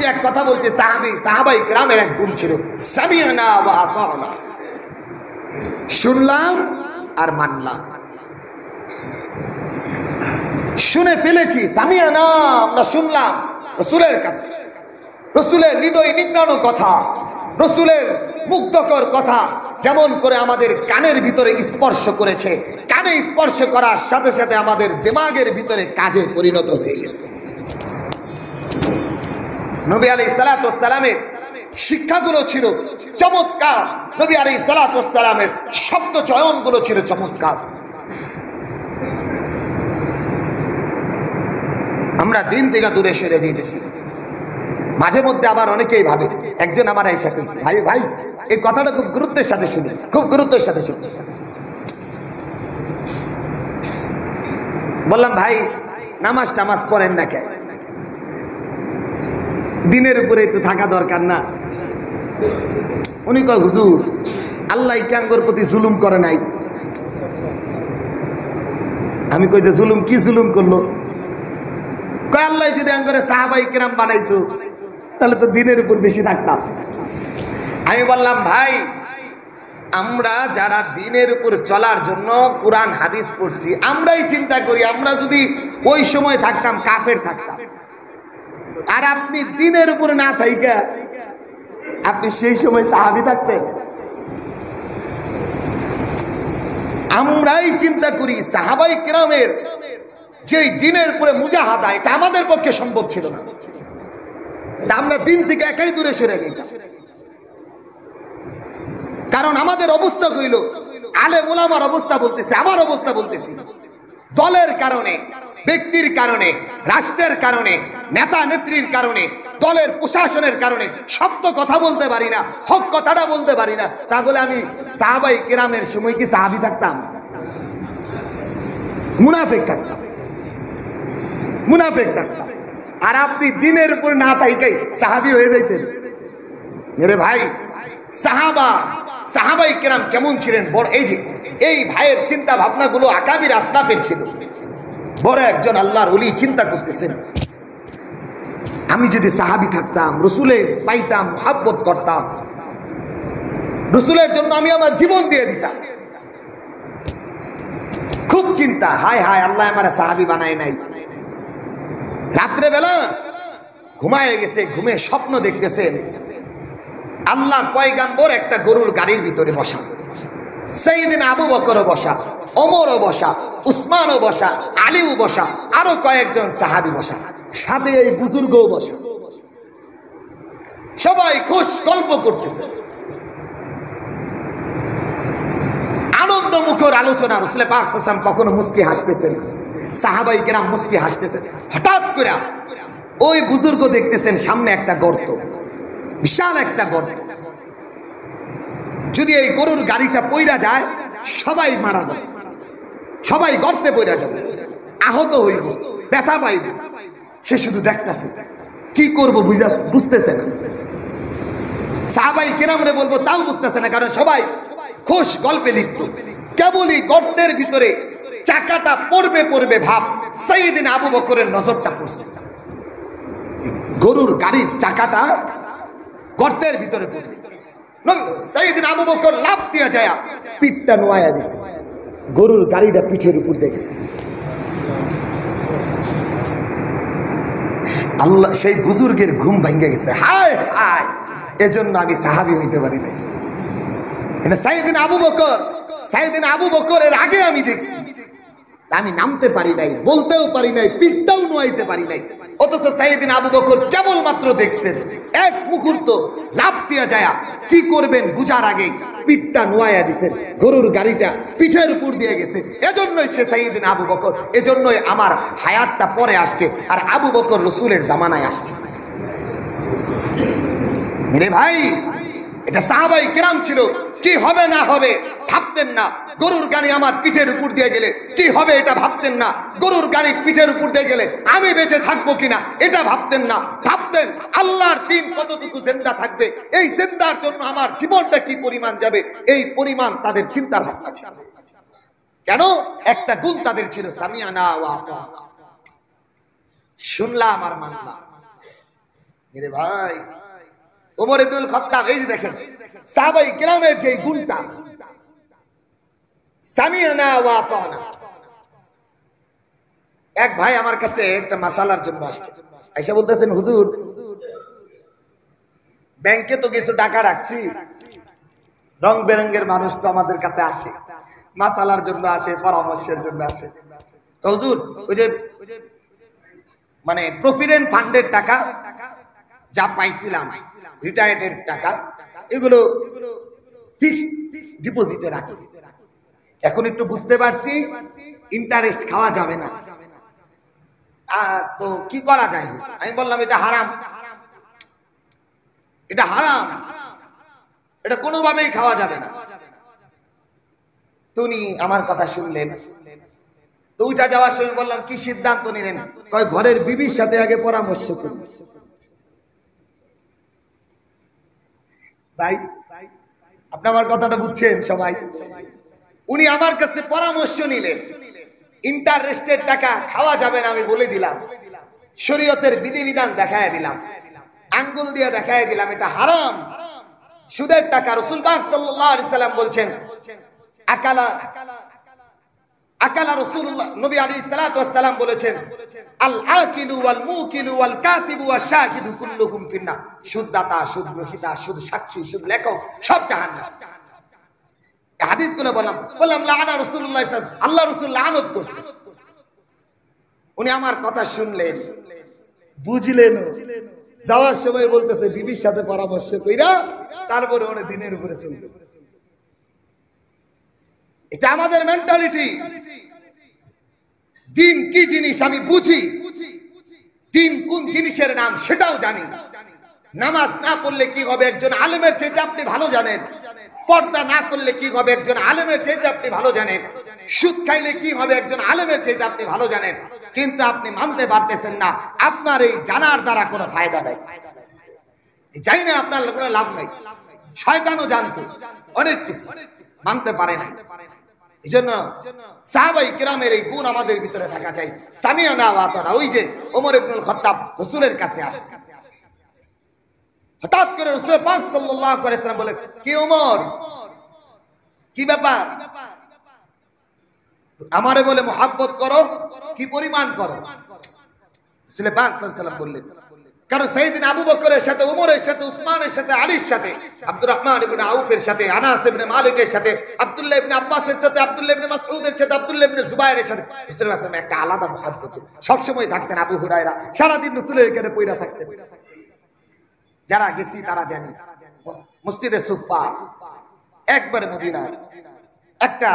যে এক কথা বলছি, সাহাবাই কেরামের এক গুণ ছিল, সামিআনা ওয়া আতানা, শুনলাম আর মানলাম। শুনে ফেলেছি, সামিআনা, আমরা শুনলাম রাসূলের কাছে, রাসূলের হৃদয় নিংড়ানো কথা, রাসূলের মুগ্ধকর কথা যেমন করে আমাদের কানের ভিতরে স্পর্শ করেছে, কানে স্পর্শ করার সাথে সাথে আমাদের দিমাগের ভিতরে কাজে পরিণত হয়ে গেছে। নবী আলাইহিস সালাতু ওয়াস সালামের শিক্ষাগুলো ছিল চমৎকার, নবী আলাইহিস সালাতু ওয়াস সালামের শব্দ চয়নগুলো ছিল চমৎকার। আমরা দিন থেকে দূরে সরে যেতেছি। মাঝে মধ্যে আবার অনেকেই ভাবে, একজন আমার এসে কইছে, ভাই ভাই এই কথাটা খুব গুরুত্বের সাথে শুনি, খুব গুরুত্বের সাথে শুনি। বললাম, ভাই নামাজ টামাজ পড়েন না কেন? দিনের উপরে একটু থাকা দরকার না? উনি কয়, হুজুর আল্লাহ ক্যাঙ্গর প্রতি জুলুম করে নাই। আমি কই যে জুলুম কি জুলুম করলো? কয় আল্লাহ যদি আঙ্গরে সাহাবাই কেরাম বানাইতো তাহলে তো দিনের উপর বেশি থাকতাম। আমি বললাম, ভাই আমরা যারা দিনের উপর চলার জন্য কোরআন হাদিস পড়ছি, আমরাই চিন্তা করি আমরা যদি ওই সময় থাকতাম কাফের থাকতাম। আর আপনি দিনের উপর না থাইকা আপনি সেই সময় সাহাবী থাকতেন। আমরাই চিন্তা করি সাহাবাই কেরামের যে দিনের উপরে মুজাহাদা, এটা আমাদের পক্ষে সম্ভব ছিল না। আমরা দিন থেকে একাই দূরে সরে যেতাম। কারণ আমাদের অবস্থা হইল, আলেম ওলামার অবস্থা বলতেছি, আমার অবস্থা বলতেছি, দলের কারণে, ব্যক্তির কারণে, রাষ্ট্রের কারণে, নেতা নেত্রীর কারণে, দলের প্রশাসনের কারণে সত্য কথা বলতে পারি না, হক কথাটা বলতে পারি না। তাহলে আমি সাহাবাই কেরামের সময় কি সাহাবী থাকতাম? মুনাফিক থাকতাম, মুনাফিক থাকতাম। আর আপনি দিনের উপর না থাইকাই সাহাবী হয়ে যাইতেন। মেরে ভাই, সাহাবাই কেরাম কেমন ছিলেন? বড় এই ভাইয়ের চিন্তা ভাবনাগুলো আকাবির আসরাফের ছিল। বড় একজন আল্লাহর ওলি চিন্তা করতেছেন, আমি যদি সাহাবী থাকতাম, রসুলের পাইতাম, মুহাব্বত করতাম, রসুলের জন্য আমি আমার জীবন দিয়ে দিতাম। খুব চিন্তা, হায় হায় আল্লাহ আমার সাহাবী বানায় নাই। রাত্রেবেলা ঘুমায় গেছে, ঘুমে স্বপ্ন দেখতেছেন আল্লাহর পয়গাম্বর একটা গরুর গাড়ির ভিতরে বসা, সাইয়েদনা আবু বকরও বসা, ওমরও বসা, উসমানও বসা, আলীও বসা, আরো কয়েকজন সাহাবী বসা, সাথে এই বুজুর্গও বসা। সবাই খুশ, গল্প করতেছে, আনন্দ মুখর আলোচনা। রাসূল পাক সাল্লাল্লাহু আলাইহি ওয়াসাল্লাম কখনো মুস্কি হাসতেছেন, সাহাবাই কেরাম মুস্কি হাসতেছেন। হঠাৎ করে ওই বুজুর্গ দেখতেছেন সামনে একটা গর্ত, বিশাল একটা গর্ত। যদি এই গরুর গাড়িটা পইরা যায় সবাই মারা যায়, সবাই গর্তে পইরা যাবে, আহত হইব, ব্যথা পাইবে। সে শুধু দেখতেছে, কি করব বুঝতেছে না। সাহাবাই কেরামরে বলবো তাও বুঝতেছে না, কারণ সবাই খুশ, গল্পে লিপ্ত। কেবলই গর্তের ভিতরে চাকাটা পড়বে ভাব সাইয়েদনা আবু বকরের নজরটা পড়ছে। গরুর গাড়ির চাকাটা গর্তের ভিতরে পড়বে, সাইয়েদনা আবু বকর লাফ দিয়া যায়, পিঠটা নোয়ায়া দিছে, গরুর গাড়িটা পিঠের উপর দেখেছে। আল্লাহ, সেই বুজুর্গের ঘুম ভাঙ্গে গেছে। হায় হায়, এজন্য আমি সাহাবী হইতে পারি নাই। সাইয়েদনা আবু বকরের আগে আমি দেখছি, আমি নামতে পারি নাই, বলতেও পারি নাই, পিঠটাও নোয়াইতে পারি নাই। অথচ সাইয়েদনা আবু বকর কেবলমাত্র দেখছেন, এক মুহূর্ত লাফ দিয়া যায়, কি করবেন বুঝার আগে পিঠটা নোয়াইয়া দিছেন, গরুর গাড়িটা পিঠের উপর দিয়ে গেছে। এজন্যই সে সাইয়েদনা আবু বকর, এজন্যই আমার হায়াতটা পরে আসছে, আর আবু বকর রসুলের জামানায় আসছে। মেরে ভাই, এটা সাহাবাই কেরাম ছিল, কি হবে না হবে ভাবতেন না। গরুর গাড়ি আমার পিঠের উপর দিয়ে গেলে কি হবে এটা ভাবতেন না। গরুর গাড়ি পিঠের উপর দিয়ে গেলে আমি বেঁচে থাকবো কিনা এটা ভাবতেন না। ভাবতেন আল্লাহর দ্বীন কতটুকু জিন্দা থাকবে, এই জিন্দার জন্য আমার জীবনটা কি পরিমাণ যাবে, এই পরিমাণ তাদের চিন্তা ভাবনা ছিল। কেন? একটা গুণ তাদের ছিল, সামিআনা ওয়া আতানা, শুনলাম আর মানলাম। মেরে ভাই, ওমর ইবনুল খাত্তাব, এই যে দেখেন সাহাবায়ে কেরামের যে গুণটা, সামি'না ওয়া আতা'না। এক ভাই আমার কাছে একটা মাসালার জন্য আসছে, আইসা বলতেছেন, হুজুর ব্যাংকে তো কিছু টাকা রাখছি, রং বেরঙের মানুষ তো আমাদের কাছে আসে, মাসালার জন্য আসে, পরামর্শের জন্য আসে। হুজুর ওই যে মানে প্রভিডেন্ট ফান্ডের টাকা যা পাইছিলাম, রিটায়ার্ডের টাকা, এগুলো ফিক্সড ডিপোজিটে রাখছি, এখন একটু বুঝতে পারছি ইন্টারেস্ট খাওয়া যাবে না, তো কি করা যায়? আমি বললাম এটা হারাম, এটা হারাম, এটা কোনোভাবেই খাওয়া যাবে না। তুমি আমার কথা শুনলেন, তো উঠা যাওয়ার সময় বললাম কি সিদ্ধান্ত নিলেন? কয় ঘরের বিবির সাথে আগে পরামর্শ করুন। ভাই আপনি আমার কথাটা বুঝছেন সবাই? উনি আমার কাছে পরামর্শ নিলেন, ইন্টারেস্টের টাকা খাওয়া যাবে না, আমি বলে দিলাম, শরীয়তের বিধিবিধান দেখায় দিলাম, আঙ্গুল দিয়ে দেখায় দিলাম এটা হারাম, সুদের টাকা। রাসূল পাক সাল্লাল্লাহু আলাইহি সাল্লাম বলছেন, আকালা রাসূলুল্লাহ, নবী আলাইহিস সালাতু ওয়াস সালাম বলেছেন, আল আকিলু ওয়াল মুকিলু ওয়াল কাতিবু ওয়াশ শাহিদু কুল্লুকুম ফিন্নার। সুদদাতা, সুদ গ্রহীতা, সুদ সাক্ষী, সুদ লেখক সব জাহান্নাম। এই হাদিসগুলো বললাম লাআনা রাসূলুল্লাহ সাল্লাল্লাহু আলাইহি ওয়াসাল্লাম, আল্লাহ রাসূল লানত করছে। উনি আমার কথা শুনলেন, বুঝলেন, যাওয়ার সময় বলতেছে বিবির সাথে পরামর্শ কইরা তারপরে উনি দিনের উপরে চলবে। এটা আমাদের মেন্টালিটি। দিন কি জিনিস আমি বুঝি, দিন কোন জিনিসের নাম সেটাও জানি। নামাজ না পড়লে কি হবে একজন আলেমের চাইতে আপনি ভালো জানেন, পর্দা না করলে কি হবে একজন আলেমের চাইতে আপনি ভালো জানেন, সুদ খাইলে কি হবে একজন আলেমের চাইতে আপনি ভালো জানেন, কিন্তু আপনি মানতে পারতেছেন না। আপনার এই জানার দ্বারা কোনো ফায়দা নাই, জানি না আপনার কোনো লাভ নাই। শয়তানও জানতো অনেক কিছু, মানতে পারে নাই। এজন্য সাহাবায়ে কেরামের এই গুণ আমাদের ভিতরে থাকা চাই। সামি'না ওয়া আতা'না। ওই যে ওমর ইবনুল খাত্তাব রাসূলের কাছে আসে, হঠাৎ করে রাসূল পাক সাল্লাল্লাহু আলাইহি ওয়াসাল্লাম বলেন, কি ওমর, কি ব্যাপার? আমারে বলে মুহাব্বত করো, কি পরিমাণ করো? রাসূল পাক সাল্লাল্লাহু আলাইহি ওয়াসাল্লাম বললেন, কারণ সাইয়েদনা আবু বকরের সাথে, উমরের সাথে, উসমানের সাথে, আলীর সাথে, আব্দুর রহমান ইবনে আউফের সাথে, আনাস ইবনে মালিকের সাথে, আব্দুল্লাহ ইবনে আব্বাসের সাথে, আব্দুল্লাহ ইবনে মাসউদের সাথে, আব্দুল্লাহ ইবনে জুবায়েরের সাথে রাসূল সাল্লাল্লাহু একটা আলাদা মুহাব্বত ছিল। সব সময় থাকতেন আবু হুরায়রা, সারা দিন রাসূলের এখানে পয়রা থাকতেন। যারা গেছি তারা জানি, মসজিদে সুফা একবারে মদিনার একটা,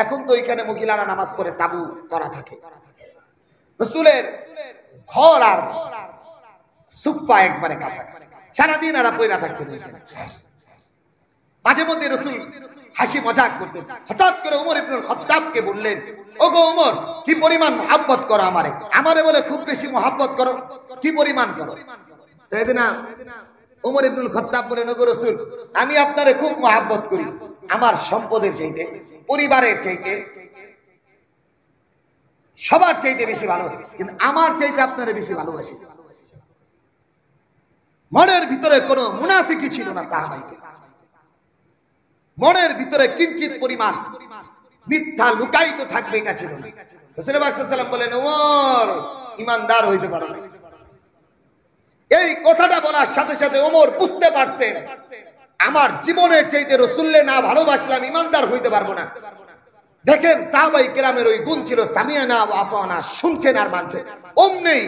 এখন তো এখানে মহিলারা নামাজ পড়ে তাবু করা থাকে, রাসূলের ঘর আর সুফা একবারে কাছাকাছি, সারাদিন এরা পয়রা থাকতেন। মাঝে মধ্যে রাসূল হাসি মজাক করতেন। হঠাৎ করে ওমর ইবনুল খাত্তাবকে বললেন, ওগো ওমর, কি পরিমাণ মুহাব্বত করো আমারে? আমারে বলে খুব বেশি মুহাব্বত করো, কি পরিমাণ করো? সাইয়েদনা ওমর ইবনুল খাত্তাব বলেন, ওগো রাসূল, আমি আপনারে খুব মুহাব্বত করি, আমার সম্পদের চাইতে, পরিবারের চাইতে, সবার চাইতে বেশি ভালো, কিন্তু আমার চাইতে আপনারে বেশি ভালোবাসি। মনের ভিতরে কোনো মুনাফিকি ছিল না সাহাবাইকে, মনের ভিতরে কিঞ্চিত পরিমাণ মিথ্যা লুকায়িত থাকবে এটা ছিল না। রাসূল পাক সাল্লাল্লাহু আলাইহি ওয়াসাল্লাম বলেন, ওমর ইমানদার হইতে পারো না। এই কথাটা বলার সাথে সাথে ওমর বুঝতে পারছেন, আমার জীবনের চাইতে রাসূলকে না ভালোবাসলাম ইমানদার হইতে পারবো না। দেখেন সাহাবায়ে কেরামের ওই গুণ ছিল, সামি'না ওয়া আতা'না, শুনছেন আর মানছেন। অমনি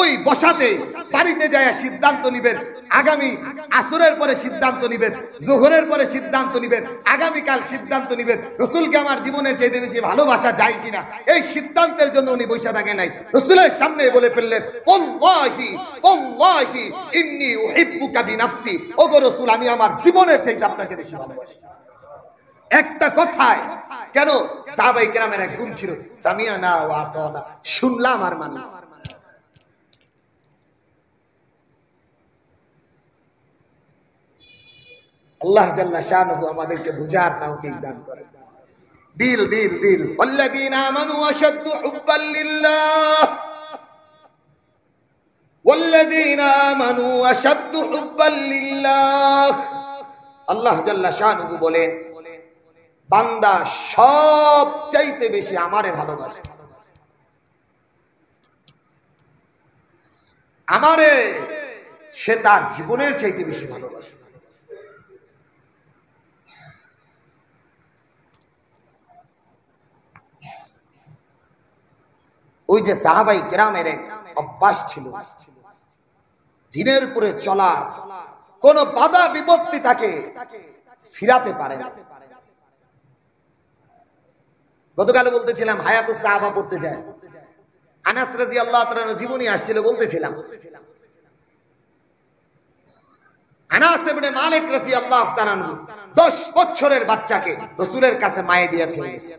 ওই বসাতে বাড়িতে যায় সিদ্ধান্ত নিবেন, আগামী আসরের পরে সিদ্ধান্ত নিবেন, যোহরের পরে সিদ্ধান্ত নিবেন, আগামীকাল সিদ্ধান্ত নিবেন রাসূলকে আমার জীবনের চাইতে বেশি ভালোবাসা যায় কিনা। এই সিদ্ধান্তের জন্য উনি বসে থাকেন নাই, রাসূলের সামনে বলে ফেললেন, ওয়াল্লাহি ওয়াল্লাহি ইন্নী উহিব্বুকা বিনাফসি, ওগো রাসূল, আমি আমার জীবনের চাইতে আপনাকে বেশি ভালোবাসি। একটা কথায় কেন? সাহাবায়ে কেরামের এক গুণ ছিল, সামি'না ওয়া আতা'না, শুনলাম আর মানলাম। আল্লাহ জাল্লা শানুহু আমাদেরকে বুঝার তৌফিক দান করেন। দিল দিল দিল, ওয়াল্লাযীনা আমানু আশাদ্দু হুব্বান লিল্লাহ ওয়াল্লাযীনা আমানু আশাদ্দু হুব্বাল লিল্লাহ। আল্লাহ জাল্লা শানুহু বলেন, বান্দা সব চাইতে বেশি আমারে ভালোবাসে, আমারে সে তার জীবনের চাইতে বেশি ভালোবাসে। ওই যে সাহাবাই কেরামের এক অভ্যাস ছিল, দিনের উপরে চলার কোন বাধা বিপত্তি তাকে ফিরাতে পারে না। গতকাল বলতেছিলাম হায়াতুস সাহাবা পড়তে যায়, আনাস রাদিয়াল্লাহু তাআলার জীবনী আসছিল, বলতেছিলাম আনাস ইবনে মালিক রাদিয়াল্লাহু তাআলা 10 বছরের বাচ্চাকে রাসূলের কাছে মায়ে দিয়ে চলে গেছে।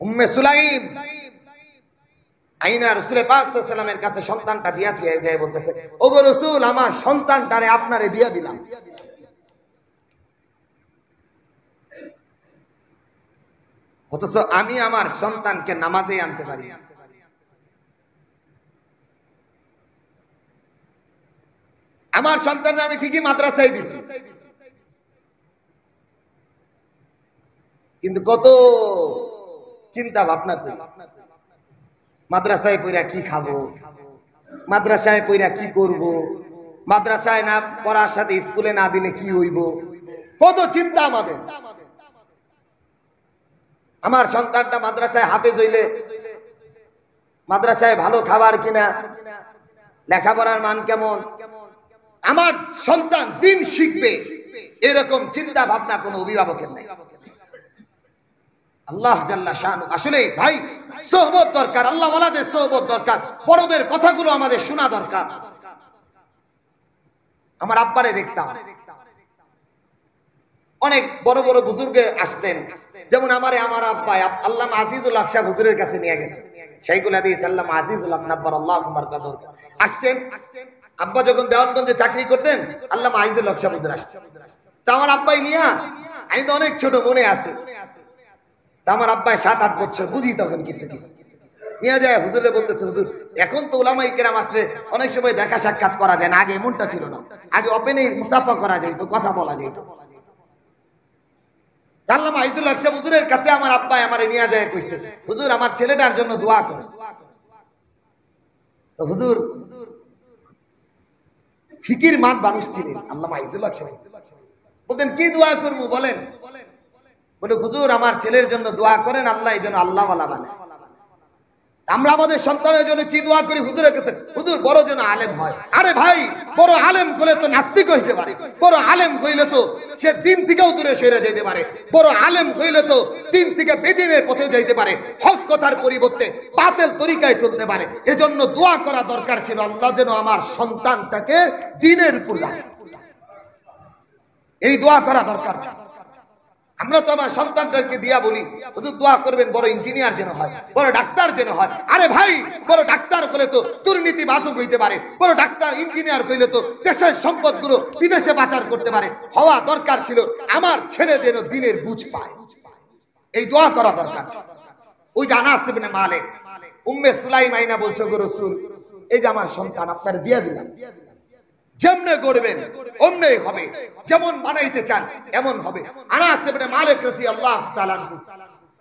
উম্মে সুলাইম আইনা রাসূল পাক সাল্লাল্লাহু আলাইহি ওয়াসাল্লামের কাছে সন্তানটা দিয়া চলে যায়, বলতেছে, ওগো রাসূল, আমার সন্তানটারে আপনারে দিয়া দিলাম। অথচ আমি আমার সন্তানকে নামাজে আনতে পারি না। আমার সন্তানকে আমি ঠিকই মাদ্রাসায় দিছি, কিন্তু কত চিন্তা ভাবনা করি, মাদ্রাসায় পড়া কি খাবো, মাদ্রাসায় পড়া কি করব, মাদ্রাসায় না পড়ার সাথে স্কুলে না দিলে কি হইব, কত চিন্তা আমাদের। আমার সন্তানটা মাদ্রাসায় হাফেজ হইলে মাদ্রাসায় ভালো খাবার কিনা, লেখাপড়ার মান কেমন, আমার সন্তান দিন শিখবে, এরকম চিন্তা ভাবনা কোন অভিভাবকের নাই। আল্লাহ জাল্লা শানু, আসলে ভাই সোহবত দরকার, আল্লাহ ওয়ালাদের সোহবত দরকার, বড়দের কথাগুলো আমাদের শোনা দরকার। আমার আব্বারে দেখতাম, অনেক বড় বড় বুজুর্গে আসতেন, যেমন আমার আব্বা আল্লামা আজিজুল হক সাহেব হুজুরের কাছে নিয়ে গেছে, শাইখুল হাদিস আল্লামা আজিজুল হক নাব্বারাল্লাহু মারকাদুহ আসছেন। আব্বা যখন দেওয়ানগঞ্জে চাকরি করতেন, আল্লামা আজিজুল হক সাহেব হুজুর আসছেন। তা আমার আব্বাই নিয়া, আমি তো অনেক ছোট মনে আছে, তা আমার আব্বাই 7-8 বছর, বুঝি তখন কিছু কিছু নিয়ে যায়, হুজুরে বলতেছে, হুজুর এখন তো উলামায়ে কেরাম আসলে অনেক সময় দেখা সাক্ষাৎ করা যায় না, আগে এমনটা ছিল না, আগে ওপেনে মুসাফা করা যায় তো, কথা বলা যায় তো। আল্লামা আজিজুল হক সাহেব হুজুরের কাছে আমার আব্বাই আমারে নিয়ে যায়, কইছে, হুজুর আমার ছেলেটার জন্য দোয়া করুন। তো হুজুর ফিকির মান মানুষ ছিলেন, আল্লামা আজিজুল হক সাহেব বলতেন, কি দোয়া করবো বলেন? বলে, হুজুর আমার ছেলের জন্য দোয়া করেন, আল্লাহ এই জন্য আল্লাহ ওয়ালা বানায়। আমরা আমাদের সন্তানের জন্য কি দোয়া করি হুজুরের কাছে, হুজুর বড় যেন আলেম হয়। আরে ভাই, বড় আলেম হলে তো নাস্তিক হইতে পারে, বড় আলেম হইলে তো সে দিন থেকেও দূরে সরে যেতে পারে, বড় আলেম হইলে তো দিন থেকে বেদিনের পথে যাইতে পারে, হক কথার পরিবর্তে বাতিল তরিকায় চলতে পারে। এজন্য দোয়া করা দরকার ছিল, আল্লাহ যেন আমার সন্তানটাকে দিনের উপর রাখে, এই দোয়া করা দরকার ছিল। আমরা তো আমার সন্তানদেরকে দিয়া বলি, হুজুর দোয়া করবেন বড় ইঞ্জিনিয়ার যেন হয়, বড় ডাক্তার যেন হয়। আরে ভাই, বড় ডাক্তার হলে তো দুর্নীতি বাসক হইতে পারে, বড় ডাক্তার ইঞ্জিনিয়ার হইলে তো দেশের সম্পদগুলো বিদেশে পাচার করতে পারে। হওয়া দরকার ছিল আমার ছেলে যেন দিনের বুঝ পায়, এই দোয়া করা দরকার ছিল। ওই যে আনাস ইবনে মালিক, উম্মে সুলাইম আইনা বলছো, গো রাসূল, এই যে আমার সন্তান আপনারে দিয়া দিলাম, যেমনে গড়বেন অমনেই হবে, যেমন বানাইতে চান এমন হবে। আনাস ইবনে মালিক রাদিয়াল্লাহু তাআলা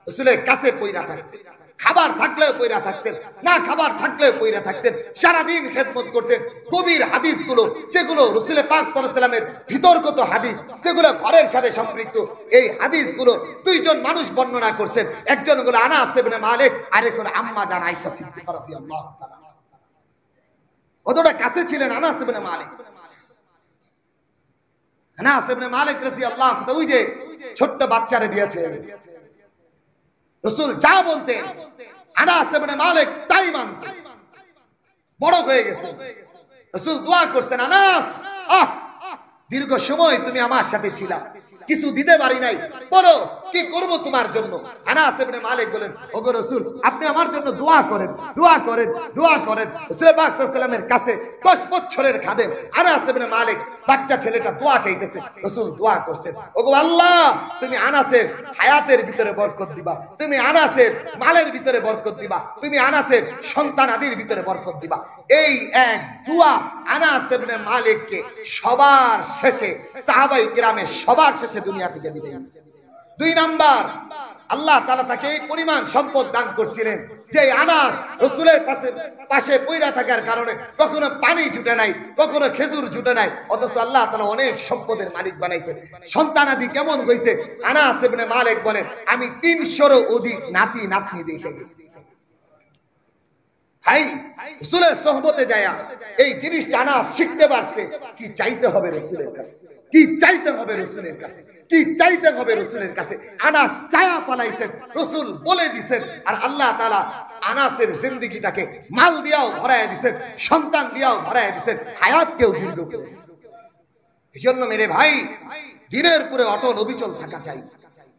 রাসূলের কাছে পয়রা থাকতেন, খাবার থাকলেও পয়রা থাকতেন, না খাবার থাকলেও পয়রা থাকতেন, সারা দিন খেদমত করতেন। কবির হাদিসগুলো যেগুলো রাসূল পাক সাল্লাল্লাহু আলাইহি ওয়াসাল্লামের বিতর্কিত হাদিস, যেগুলো ঘরের সাথে সম্পৃক্ত, এই হাদিসগুলো দুইজন মানুষ বর্ণনা করছেন, একজন হলো আনাস ইবনে মালিক, আরেক হলো আম্মা জান আয়েশা সিদ্দিকা রাদিয়াল্লাহু তাআলা। ওটা কাছে ছিলেন আনাস ইবনে মালিক। আনাস ইবনে মালিক রাদিয়াল্লাহু তাআলা ওই যে ছোট্ট বাচ্চারে দিয়ে চলে গেছে, রাসূল যা বলতেন আনাস ইবনে মালিক তাই মানতেন, বড় হয়ে গেছে। রাসূল দোয়া করতেন, আনাস দীর্ঘ সময় তুমি আমার সাথে ছিলা, কিছু দিতে পারি নাই, বড় কি করব তোমার জন্য? আনাস ইবনে মালিক বলেন, ওগো রাসূল, আপনি আমার জন্য দোয়া করেন, দোয়া করেন, দোয়া করেন। রাসূল পাক সাল্লাল্লাহু আলাইহি ওয়াসাল্লামের কাছে 10 বছরের খাদেম আনাস ইবনে মালিক, বাচ্চা ছেলেটা দোয়া চাইতেছে। রাসূল দোয়া করছেন, ওগো আল্লাহ, তুমি আনাসের হায়াতের ভিতরে বরকত দিবা, তুমি আনাসের মালের ভিতরে বরকত দিবা, তুমি আনাসের সন্তান আদির ভিতরে বরকত দিবা। এই এক দোয়া আনাস ইবনে মালিককে সবার শেষে, সাহাবায়ে কিরামের সবার শেষে দুনিয়া থেকে বিদায় দিয়েছে। 2 নাম্বার, আল্লাহ তাআলা তাকে এই পরিমাণ সম্পদ দান করছিলেন যে আনাস রাসূলের পাশে পয়রা থাকার কারণে কখনো পানি জুটে নাই, কখনো খেজুর জুটে নাই, অথচ আল্লাহ তাআলা অনেক সম্পদের মালিক বানাইছে। সন্তানাদি কেমন হইছে? আনাস ইবনে মালিক বলেন, আমি 300-এরও অধিক নাতি নাতনি দেখে গেছি। ভাই, রাসূলের সোহবতে যায়া এই জিনিসটা আনাস শিখতে পারছে। কি চাইতে হবে রাসূলের কাছে, কি চাইতে হবে রাসূলের কাছে, কি চাইতে হবে রাসূলের কাছে। আনাস চায়া ফলাইছেন, রাসূল বলে দিয়েছেন, আর আল্লাহ তাআলা আনাসের জিন্দেগিটাকে মাল দিয়াও ভরায়া দিয়েছেন, সন্তান দিয়াও ভরায়া দিয়েছেন, হায়াতকেও দীর্ঘ করে দিয়েছেন। এজন্য মেরে ভাই, দিনের উপরে অটল অবিচল থাকা চাই,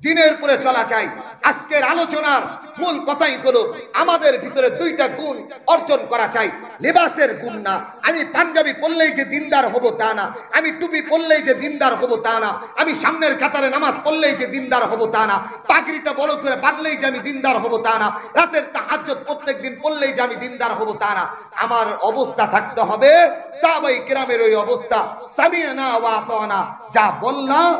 দিনের উপরে চলা চাই। আজকের আলোচনার মূল কথাই হলো আমাদের ভিতরে 2টা গুণ অর্জন করা চাই। লিবাসের গুণ না, আমি পাঞ্জাবি পরলেই যে দিনদার হব তা না, আমি টুপি পরলেই যে দিনদার হব তা না, আমি সামনের কাতারে নামাজ পড়লেই যে দিনদার হব তা না, পাগড়িটা বড় করে বাঁধলেই যে আমি দিনদার হব তা না, রাতের তাহাজ্জুদ প্রত্যেকদিন পড়লেই যে আমি দিনদার হব তা না। আমার অবস্থা থাকতে হবে সাহাবায়ে কিরামের ওই অবস্থা, সামি'না ওয়া আতা'না, যা বললাম,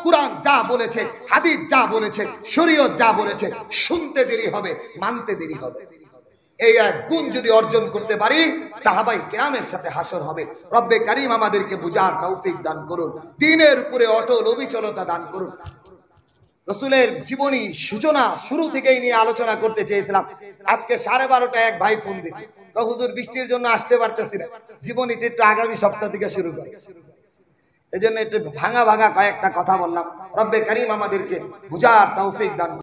কুরআন যা বলেছে, হাদিস যা বলেছে, শরীয়ত যা বলেছে, শুনতে দেরি হবে, মানতে দেরি হবে। এই এক গুণ যদি অর্জন করতে পারি, সাহাবায়ে কিরামের সাথে হাসর হবে। রব্বে কারীম আমাদেরকে বুঝার তৌফিক দান করুন, দ্বীনের উপরে অটল অবিচলতা দান করুন। রাসূলের জীবনী সূচনা শুরু থেকেই নিয়ে আলোচনা করতে চেয়েছিলাম। আজকে 12:30টায় এক ভাই ফোন দিয়েছে, হুজুর বৃষ্টির জন্য আসতে পারতেছি না, জীবনীটা একটু আগামী সপ্তাহ থেকে শুরু করে। এজন্য একটু ভাঙা ভাঙা কয়েকটা কথা বললাম। রব্বে কারীম আমাদেরকে বুঝার তৌফিক দান